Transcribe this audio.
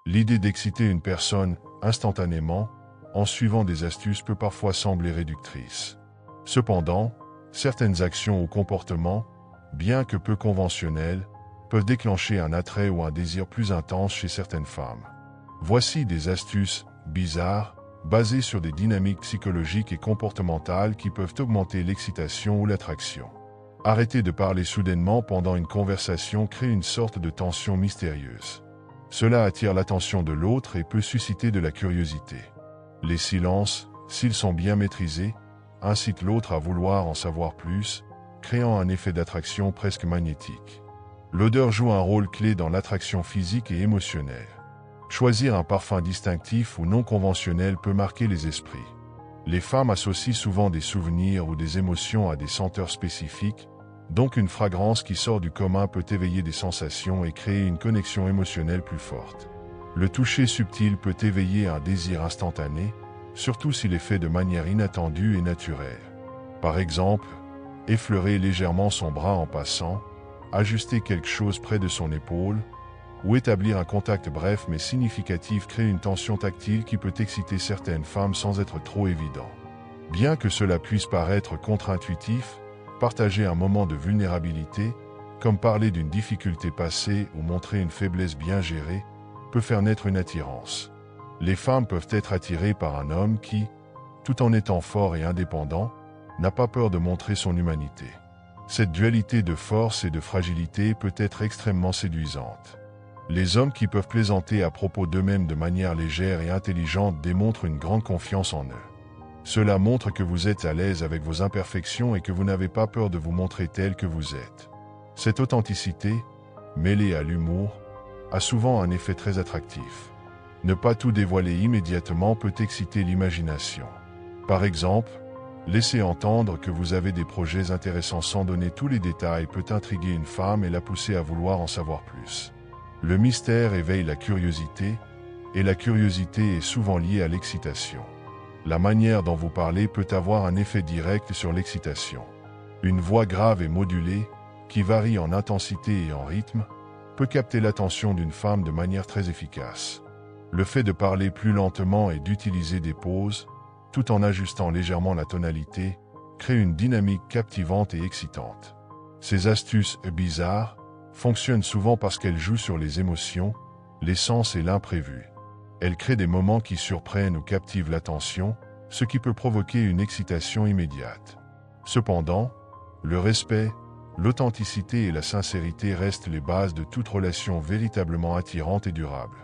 L'idée d'exciter une personne instantanément en suivant des astuces peut parfois sembler réductrice. Cependant, certaines actions ou comportements, bien que peu conventionnels, peuvent déclencher un attrait ou un désir plus intense chez certaines femmes. Voici des astuces bizarres, basées sur des dynamiques psychologiques et comportementales qui peuvent augmenter l'excitation ou l'attraction. Arrêter de parler soudainement pendant une conversation crée une sorte de tension mystérieuse. Cela attire l'attention de l'autre et peut susciter de la curiosité. Les silences, s'ils sont bien maîtrisés, incitent l'autre à vouloir en savoir plus, créant un effet d'attraction presque magnétique. L'odeur joue un rôle clé dans l'attraction physique et émotionnelle. Choisir un parfum distinctif ou non conventionnel peut marquer les esprits. Les femmes associent souvent des souvenirs ou des émotions à des senteurs spécifiques, donc une fragrance qui sort du commun peut éveiller des sensations et créer une connexion émotionnelle plus forte. Le toucher subtil peut éveiller un désir instantané, surtout s'il est fait de manière inattendue et naturelle. Par exemple, effleurer légèrement son bras en passant, ajuster quelque chose près de son épaule, ou établir un contact bref mais significatif crée une tension tactile qui peut exciter certaines femmes sans être trop évident. Bien que cela puisse paraître contre-intuitif, partager un moment de vulnérabilité, comme parler d'une difficulté passée ou montrer une faiblesse bien gérée, peut faire naître une attirance. Les femmes peuvent être attirées par un homme qui, tout en étant fort et indépendant, n'a pas peur de montrer son humanité. Cette dualité de force et de fragilité peut être extrêmement séduisante. Les hommes qui peuvent plaisanter à propos d'eux-mêmes de manière légère et intelligente démontrent une grande confiance en eux. Cela montre que vous êtes à l'aise avec vos imperfections et que vous n'avez pas peur de vous montrer tel que vous êtes. Cette authenticité, mêlée à l'humour, a souvent un effet très attractif. Ne pas tout dévoiler immédiatement peut exciter l'imagination. Par exemple, laisser entendre que vous avez des projets intéressants sans donner tous les détails peut intriguer une femme et la pousser à vouloir en savoir plus. Le mystère éveille la curiosité, et la curiosité est souvent liée à l'excitation. La manière dont vous parlez peut avoir un effet direct sur l'excitation. Une voix grave et modulée, qui varie en intensité et en rythme, peut capter l'attention d'une femme de manière très efficace. Le fait de parler plus lentement et d'utiliser des pauses, tout en ajustant légèrement la tonalité, crée une dynamique captivante et excitante. Ces astuces bizarres fonctionnent souvent parce qu'elles jouent sur les émotions, les sens et l'imprévu. Elles créent des moments qui surprennent ou captivent l'attention, ce qui peut provoquer une excitation immédiate. Cependant, le respect, l'authenticité et la sincérité restent les bases de toute relation véritablement attirante et durable.